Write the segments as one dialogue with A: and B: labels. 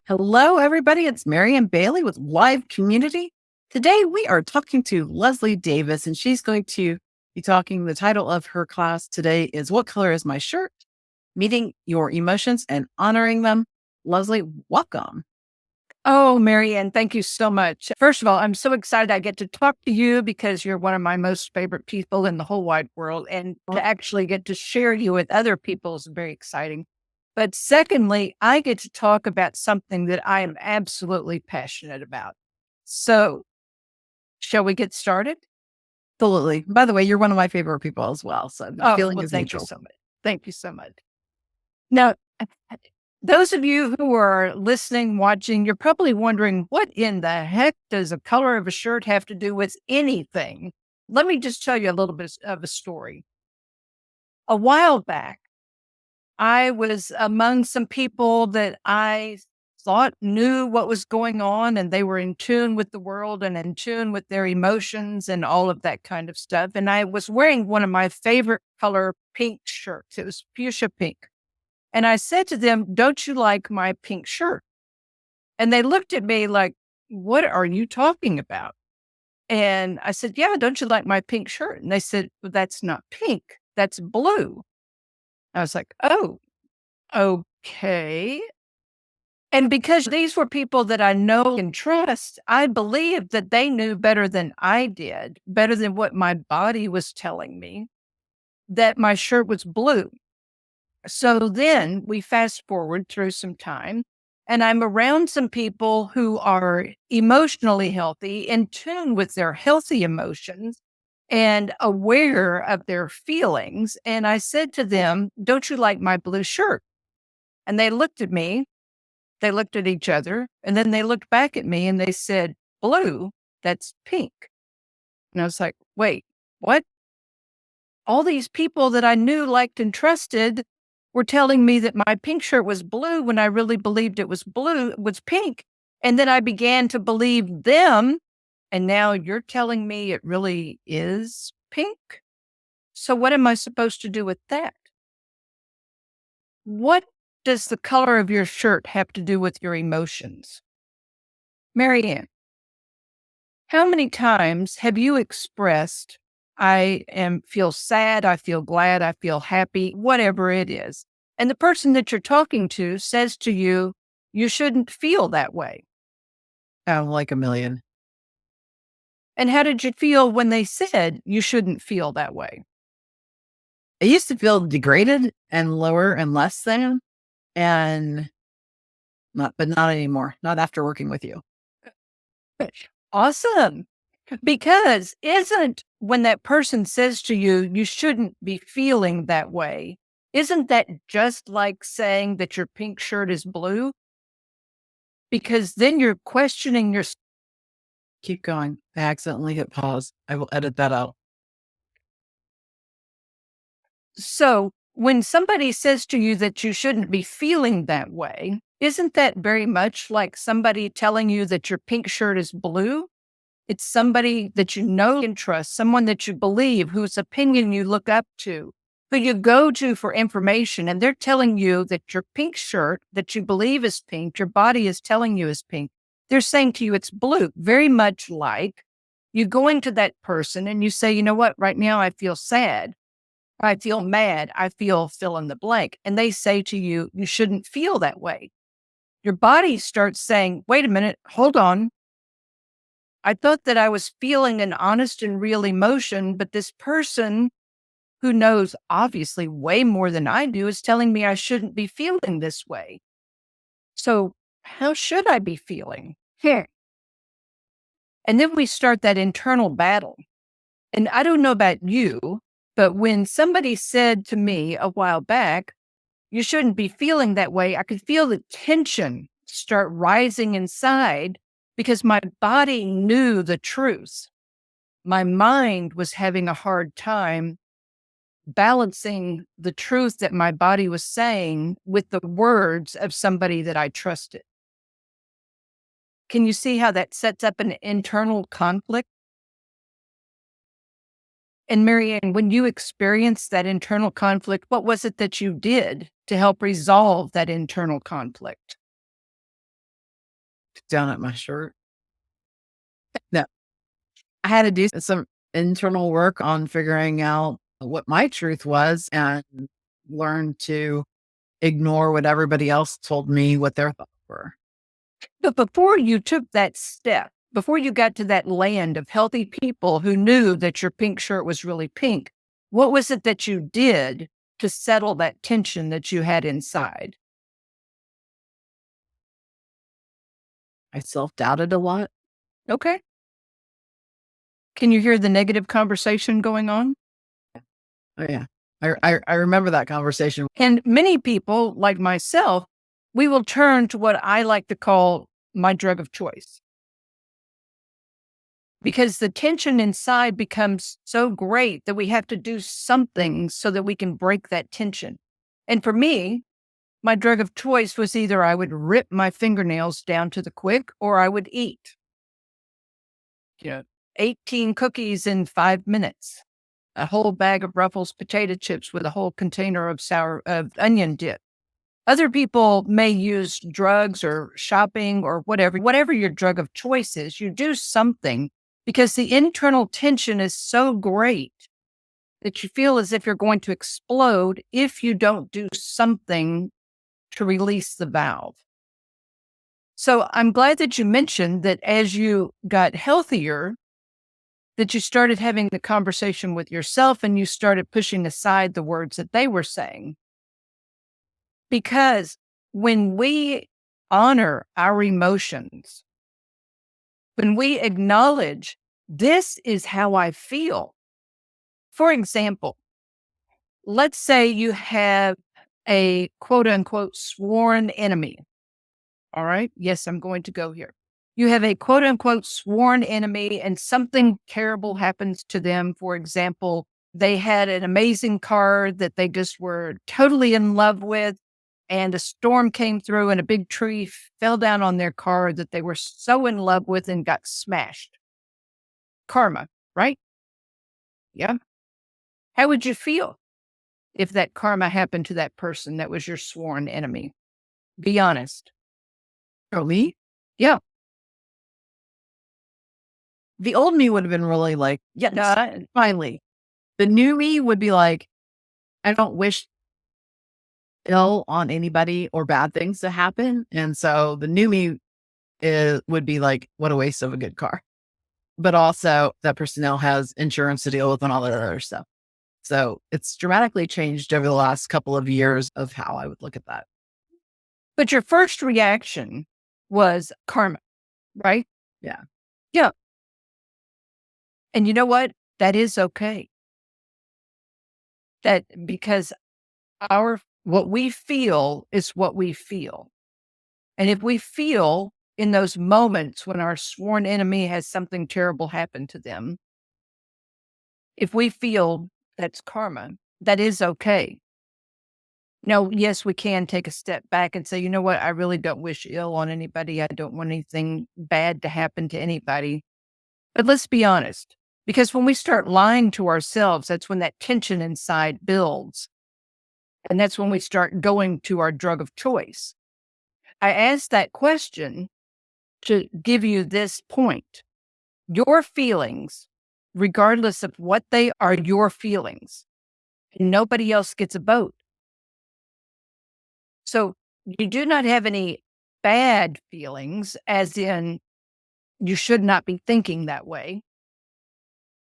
A: Hello, everybody. It's Mary and Bailey with Live Community. Today, we are talking to Leslie Davis, and she's going to be talking. The title of her class today is What Color is My Shirt? Meeting Your Emotions and Honoring Them. Leslie, welcome.
B: Oh, Marianne, thank you so much. First of all, I'm so excited I get to talk to you because you're one of my most favorite people in the whole wide world. And to actually get to share you with other people is very exciting. But secondly, I get to talk about something that I am absolutely passionate about. So, shall we get started?
A: Absolutely. By the way, you're one of my favorite people as well. So the feeling is
B: thank
A: mutual.
B: you so much. Thank you so much. Now, those of you who are listening, watching, you're probably wondering, what in the heck does the color of a shirt have to do with anything? Let me just tell you a little bit of a story. A while back, I was among some people that I thought knew what was going on, and they were in tune with the world and in tune with their emotions and all of that kind of stuff. And I was wearing one of my favorite color pink shirts. It was fuchsia pink. And I said to them, "Don't you like my pink shirt?" And they looked at me like, "What are you talking about?" And I said, "Yeah, don't you like my pink shirt?" And they said, "Well, that's not pink, that's blue." I was like, "Oh, okay." And because these were people that I know and trust, I believed that they knew better than I did, better than what my body was telling me, that my shirt was blue. So then we fast forward through some time, and I'm around some people who are emotionally healthy, in tune with their healthy emotions and aware of their feelings. And I said to them, "Don't you like my blue shirt?" And they looked at me, they looked at each other, and then they looked back at me and they said, "Blue? That's pink." And I was like, "Wait, what?" All these people that I knew, liked, and trusted were telling me that my pink shirt was blue when I really believed it was blue, was pink. And then I began to believe them. And now you're telling me it really is pink. So what am I supposed to do with that? What does the color of your shirt have to do with your emotions? Marianne, how many times have you expressed, feel sad, I feel glad, I feel happy, whatever it is. And the person that you're talking to says to you, "You shouldn't feel that way."
A: Like a million.
B: And how did you feel when they said you shouldn't feel that way?
A: I used to feel degraded and lower and less than, and but not anymore. Not after working with you.
B: Awesome. Because isn't when that person says to you, "You shouldn't be feeling that way," isn't that just like saying that your pink shirt is blue? Because then you're questioning your.
A: Keep going. I accidentally hit pause. I will edit that out.
B: So when somebody says to you that you shouldn't be feeling that way, isn't that very much like somebody telling you that your pink shirt is blue? It's somebody that you know and trust, someone that you believe, whose opinion you look up to, who you go to for information, and they're telling you that your pink shirt that you believe is pink, your body is telling you is pink. They're saying to you it's blue, very much like you going to that person and you say, "You know what, right now I feel sad. I feel mad. I feel fill in the blank." And they say to you, "You shouldn't feel that way." Your body starts saying, "Wait a minute, hold on. I thought that I was feeling an honest and real emotion, but this person who knows obviously way more than I do is telling me I shouldn't be feeling this way. So how should I be feeling?" Here. And then we start that internal battle. And I don't know about you, but when somebody said to me a while back, "You shouldn't be feeling that way," I could feel the tension start rising inside because my body knew the truth. My mind was having a hard time balancing the truth that my body was saying with the words of somebody that I trusted. Can you see how that sets up an internal conflict? And Marianne, when you experienced that internal conflict, what was it that you did to help resolve that internal conflict?
A: Down at my shirt. No, I had to do some internal work on figuring out what my truth was and learn to ignore what everybody else told me what their thoughts were.
B: But before you took that step, before you got to that land of healthy people who knew that your pink shirt was really pink, what was it that you did to settle that tension that you had inside?
A: I self doubted a lot.
B: Okay. Can you hear the negative conversation going on?
A: Oh, yeah. I remember that conversation.
B: And many people, like myself, we will turn to what I like to call my drug of choice. Because the tension inside becomes so great that we have to do something so that we can break that tension. And for me, my drug of choice was either I would rip my fingernails down to the quick or I would eat, 18 cookies in 5 minutes, a whole bag of Ruffles potato chips with a whole container of onion dip. Other people may use drugs or shopping or whatever your drug of choice is, you do something because the internal tension is so great that you feel as if you're going to explode if you don't do something to release the valve. So I'm glad that you mentioned that as you got healthier, that you started having the conversation with yourself and you started pushing aside the words that they were saying. Because when we honor our emotions, when we acknowledge this is how I feel. For example, let's say you have a quote unquote sworn enemy. All right. Yes, I'm going to go here. You have a quote unquote sworn enemy and something terrible happens to them. For example, they had an amazing car that they just were totally in love with, and a storm came through and a big tree fell down on their car that they were so in love with and got smashed. Karma, right? Yeah. How would you feel if that karma happened to that person that was your sworn enemy? Be honest.
A: Oh, me?
B: Yeah.
A: The old me would have been really like, yes, finally. The new me would be like, I don't wish ill on anybody or bad things to happen. And so the new me would be like, what a waste of a good car. But also that person now has insurance to deal with and all that other stuff. So it's dramatically changed over the last couple of years of how I would look at that.
B: But your first reaction was karma, right?
A: Yeah.
B: Yeah. And you know what? That is okay. That because what we feel is what we feel. And if we feel in those moments when our sworn enemy has something terrible happen to them, if we feel that's karma, that is okay. Now, yes, we can take a step back and say, you know what? I really don't wish ill on anybody. I don't want anything bad to happen to anybody. But let's be honest, because when we start lying to ourselves, that's when that tension inside builds. And that's when we start going to our drug of choice. I asked that question to give you this point. Your feelings, regardless of what they are, your feelings. Nobody else gets a vote. So you do not have any bad feelings, as in you should not be thinking that way.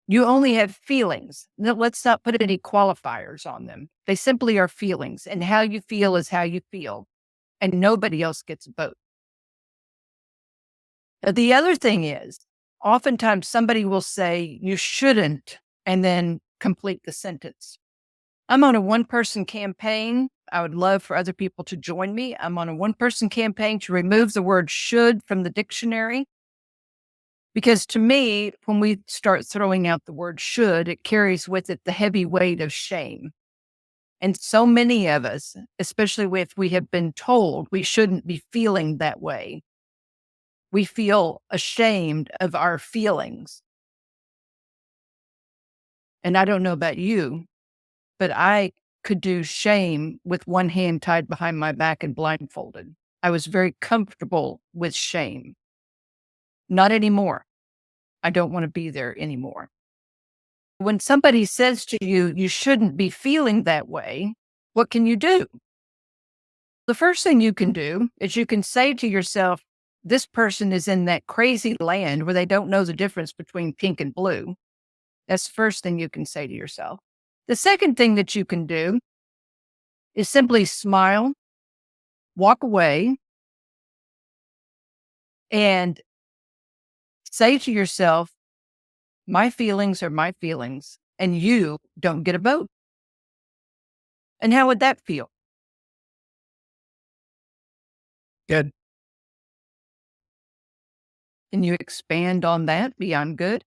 B: You only have feelings. Now, let's not put any qualifiers on them. They simply are feelings, and how you feel is how you feel, and nobody else gets a vote. The other thing is, oftentimes somebody will say, you shouldn't, and then complete the sentence. I'm on a one-person campaign. I would love for other people to join me. I'm on a one-person campaign to remove the word should from the dictionary. Because to me, when we start throwing out the word should, it carries with it the heavy weight of shame. And so many of us, especially if we have been told we shouldn't be feeling that way, we feel ashamed of our feelings. And I don't know about you, but I could do shame with one hand tied behind my back and blindfolded. I was very comfortable with shame. Not anymore. I don't want to be there anymore. When somebody says to you, you shouldn't be feeling that way, what can you do? The first thing you can do is you can say to yourself, this person is in that crazy land where they don't know the difference between pink and blue. That's the first thing you can say to yourself. The second thing that you can do is simply smile, walk away, and say to yourself, my feelings are my feelings, and you don't get a vote. And how would that feel?
A: Good.
B: Can you expand on that beyond good?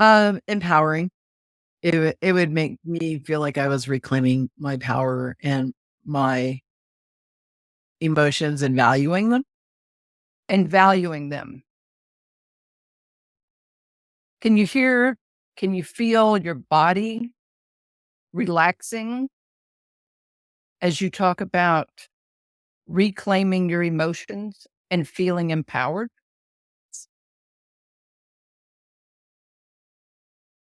A: Empowering. It would make me feel like I was reclaiming my power and my emotions and valuing them.
B: And valuing them. Can you hear, can you feel your body relaxing as you talk about reclaiming your emotions and feeling empowered?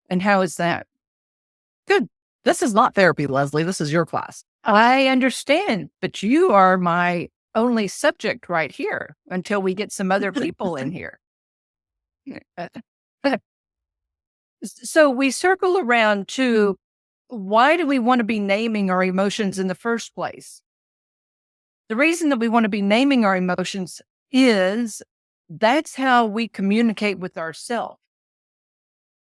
B: And how is that?
A: Good. This is not therapy, Leslie. This is your class.
B: I understand, but you are my only subject right here until we get some other people in here. So we circle around to why do we want to be naming our emotions in the first place? The reason that we want to be naming our emotions is that's how we communicate with ourselves.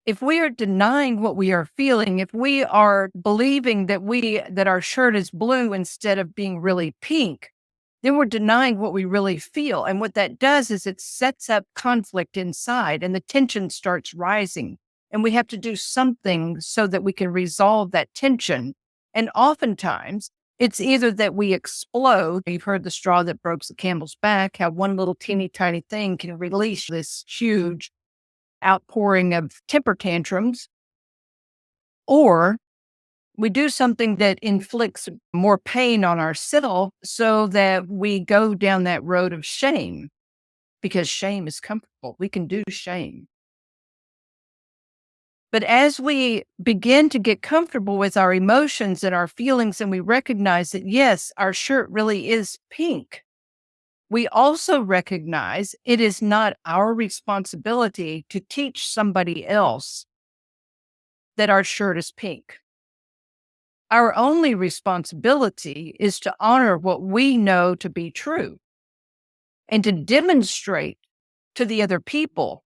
B: If we are denying what we are feeling, if we are believing that our shirt is blue instead of being really pink, then we're denying what we really feel. And what that does is it sets up conflict inside and the tension starts rising. And we have to do something so that we can resolve that tension. And oftentimes it's either that we explode. You've heard the straw that broke the camel's back, how one little teeny tiny thing can release this huge outpouring of temper tantrums, or we do something that inflicts more pain on ourselves so that we go down that road of shame because shame is comfortable. We can do shame. But as we begin to get comfortable with our emotions and our feelings, and we recognize that, yes, our shirt really is pink, we also recognize it is not our responsibility to teach somebody else that our shirt is pink. Our only responsibility is to honor what we know to be true and to demonstrate to the other people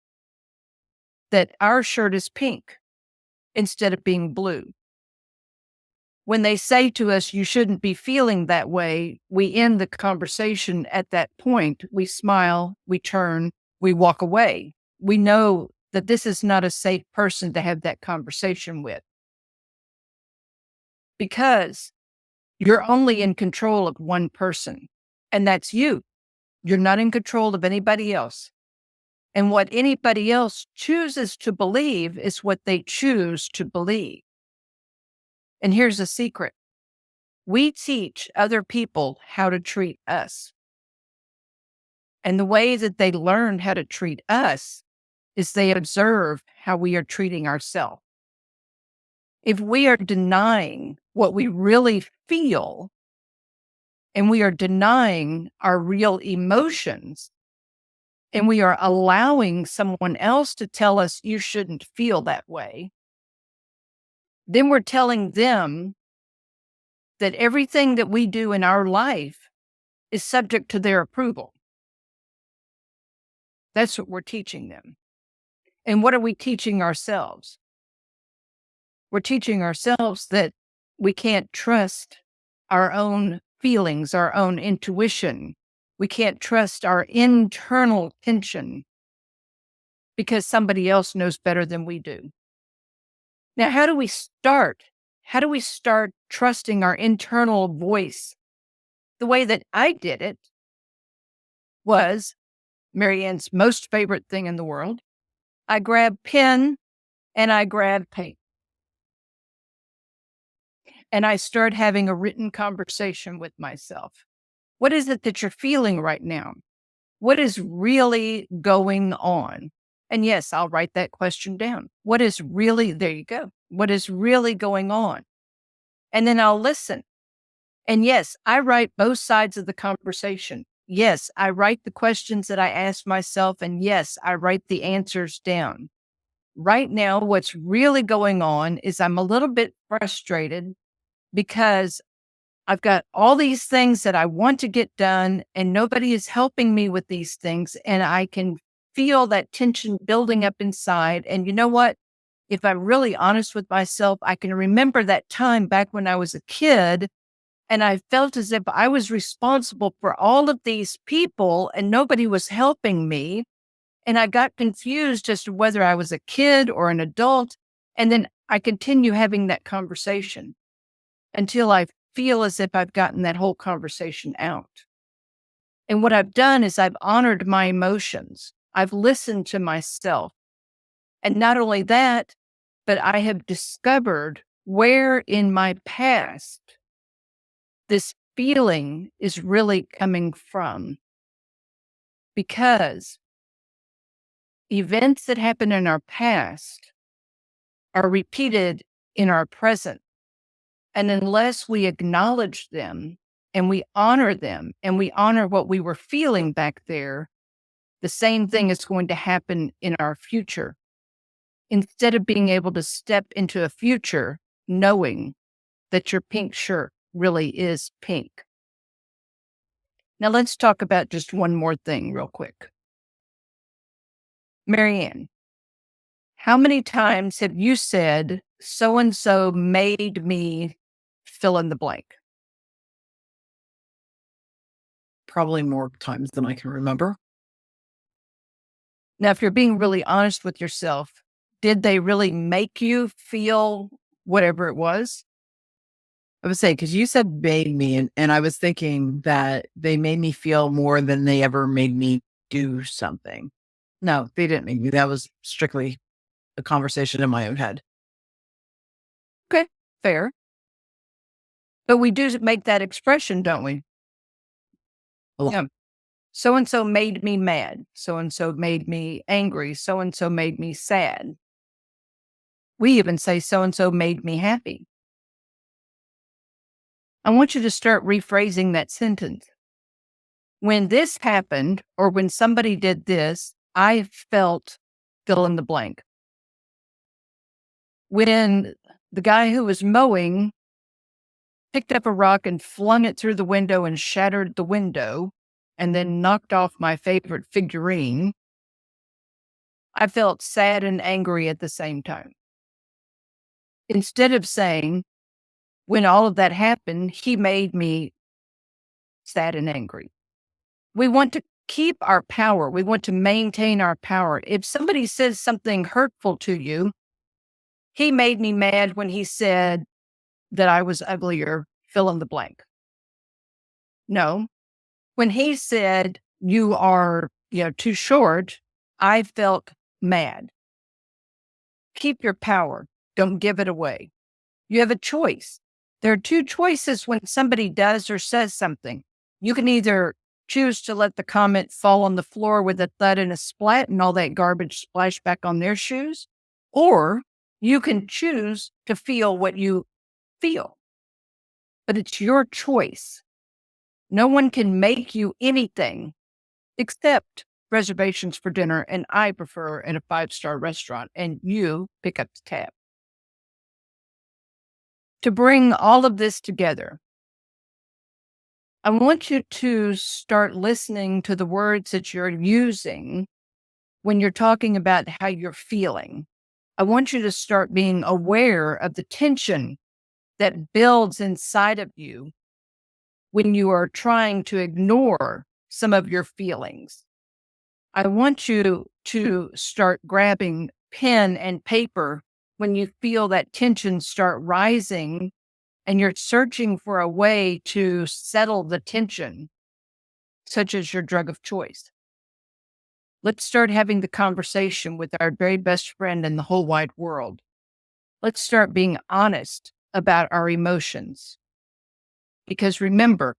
B: that our shirt is pink instead of being blue. When they say to us, you shouldn't be feeling that way, we end the conversation at that point. We smile, we turn, we walk away. We know that this is not a safe person to have that conversation with because you're only in control of one person, and that's you. You're not in control of anybody else. And what anybody else chooses to believe is what they choose to believe. And here's a secret. We teach other people how to treat us. And the way that they learn how to treat us is they observe how we are treating ourselves. If we are denying what we really feel and we are denying our real emotions, and we are allowing someone else to tell us you shouldn't feel that way, then we're telling them that everything that we do in our life is subject to their approval. That's what we're teaching them. And what are we teaching ourselves? We're teaching ourselves that we can't trust our own feelings, our own intuition. We can't trust our internal tension because somebody else knows better than we do. Now, how do we start? How do we start trusting our internal voice? The way that I did it was Marianne's most favorite thing in the world. I grabbed pen and I grab paint. And I start having a written conversation with myself. What is it that you're feeling right now? What is really going on? And yes, I'll write that question down. What is really, there you go. What is really going on? And then I'll listen. And yes, I write both sides of the conversation. Yes, I write the questions that I ask myself. And yes, I write the answers down. Right now, what's really going on is I'm a little bit frustrated because I've got all these things that I want to get done, and nobody is helping me with these things. And I can feel that tension building up inside. And you know what? If I'm really honest with myself, I can remember that time back when I was a kid, and I felt as if I was responsible for all of these people and nobody was helping me. And I got confused as to whether I was a kid or an adult. And then I continue having that conversation until I feel as if I've gotten that whole conversation out. And what I've done is I've honored my emotions. I've listened to myself. And not only that, but I have discovered where in my past this feeling is really coming from. Because events that happen in our past are repeated in our present. And unless we acknowledge them and we honor them and we honor what we were feeling back there, the same thing is going to happen in our future. Instead of being able to step into a future knowing that your pink shirt really is pink. Now let's talk about just one more thing real quick. Marianne, how many times have you said, so and so made me fill in the blank?
A: Probably more times than I can remember.
B: Now, if you're being really honest with yourself, did they really make you feel whatever it was?
A: I would say, because you said made me, and I was thinking that they made me feel more than they ever made me do something. No, they didn't make me. That was strictly a conversation in my own head.
B: Okay, fair. But we do make that expression, don't we?
A: A lot.
B: Yeah. So and so made me mad. So and so made me angry. So and so made me sad. We even say so and so made me happy. I want you to start rephrasing that sentence. When this happened, or when somebody did this, I felt fill in the blank. When the guy who was mowing picked up a rock and flung it through the window and shattered the window, and then knocked off my favorite figurine, I felt sad and angry at the same time. Instead of saying, when all of that happened, he made me sad and angry. We want to keep our power. We want to maintain our power. If somebody says something hurtful to you, he made me mad when he said that I was uglier, fill in the blank. No. When he said you are, too short, I felt mad. Keep your power. Don't give it away. You have a choice. There are two choices when somebody does or says something. You can either choose to let the comment fall on the floor with a thud and a splat and all that garbage splash back on their shoes, or you can choose to feel what you feel. But it's your choice. No one can make you anything except reservations for dinner, and I prefer at a 5-star restaurant, and you pick up the tab. To bring all of this together, I want you to start listening to the words that you're using when you're talking about how you're feeling. I want you to start being aware of the tension that builds inside of you when you are trying to ignore some of your feelings. I want you to start grabbing pen and paper when you feel that tension start rising and you're searching for a way to settle the tension, such as your drug of choice. Let's start having the conversation with our very best friend in the whole wide world. Let's start being honest about our emotions. Because remember,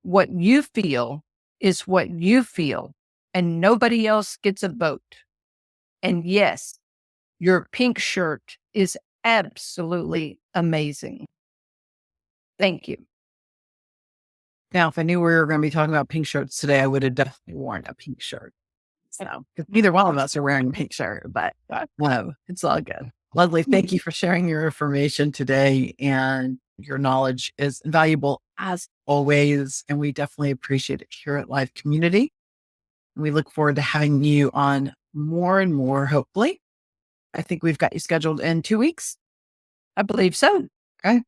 B: what you feel is what you feel, and nobody else gets a vote. And yes, your pink shirt is absolutely amazing. Thank you.
A: Now, if I knew we were going to be talking about pink shirts today, I would have definitely worn a pink shirt. So, because neither one of us are wearing a pink shirt, but it's all good. Leslie, thank you for sharing your information today, and your knowledge is invaluable as always. And we definitely appreciate it here at Live Community. We look forward to having you on more and more, hopefully. I think we've got you scheduled in 2 weeks.
B: I believe so.
A: Okay.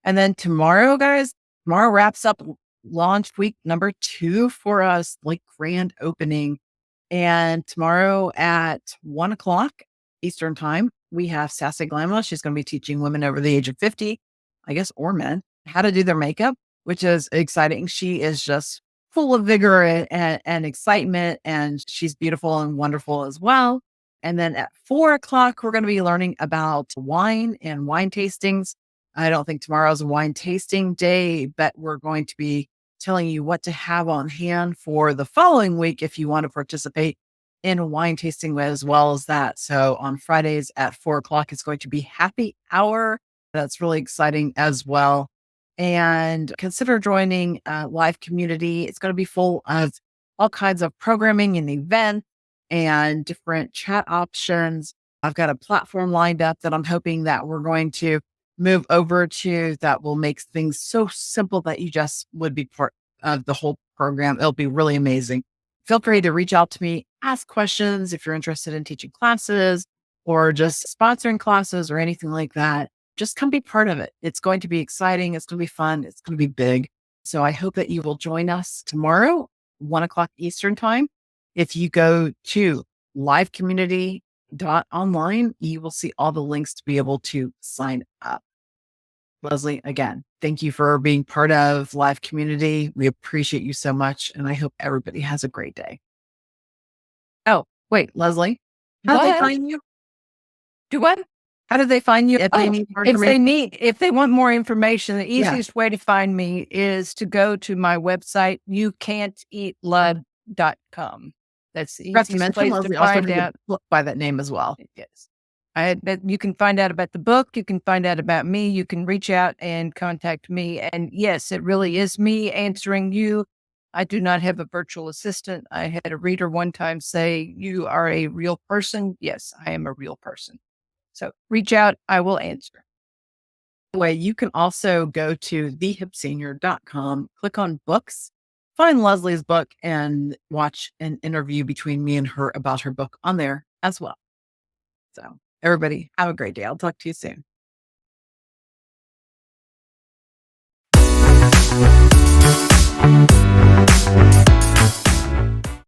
A: And then tomorrow, guys, tomorrow wraps up launch week number 2 for us, like grand opening. And tomorrow at 1:00 Eastern time, we have Sassy Glamla. She's going to be teaching women over the age of 50, I guess, or men, how to do their makeup, which is exciting. She is just full of vigor and excitement, and she's beautiful and wonderful as well. And then at 4:00, we're going to be learning about wine and wine tastings. I don't think tomorrow's a wine tasting day, but we're going to be telling you what to have on hand for the following week if you want to participate in a wine tasting as well as that. So on Fridays at 4:00, it's going to be happy hour. That's really exciting as well. And consider joining Live Community. It's going to be full of all kinds of programming and events and different chat options. I've got a platform lined up that I'm hoping that we're going to move over to that will make things so simple that you just would be part of the whole program. It'll be really amazing. Feel free to reach out to me, ask questions if you're interested in teaching classes or just sponsoring classes or anything like that. Just come be part of it. It's going to be exciting. It's going to be fun. It's going to be big. So I hope that you will join us tomorrow, 1:00 Eastern time. If you go to livecommunity.online, you will see all the links to be able to sign up. Leslie, again, thank you for being part of Live Community. We appreciate you so much, and I hope everybody has a great day. Oh, wait, Leslie, how did they find you?
B: Do what?
A: How did they find you? If they need more information?
B: If they want more information, the easiest way to find me is to go to my website, youcan'teatlove.com. That's the easiest place to find out.
A: Look by that name as well.
B: Yes. You can find out about the book. You can find out about me. You can reach out and contact me. And yes, it really is me answering you. I do not have a virtual assistant. I had a reader one time say, "You are a real person." Yes, I am a real person. So reach out. I will answer.
A: Way, you can also go to thehipsenior.com, click on books, find Leslie's book, and watch an interview between me and her about her book on there as well. So everybody have a great day. I'll talk to you soon.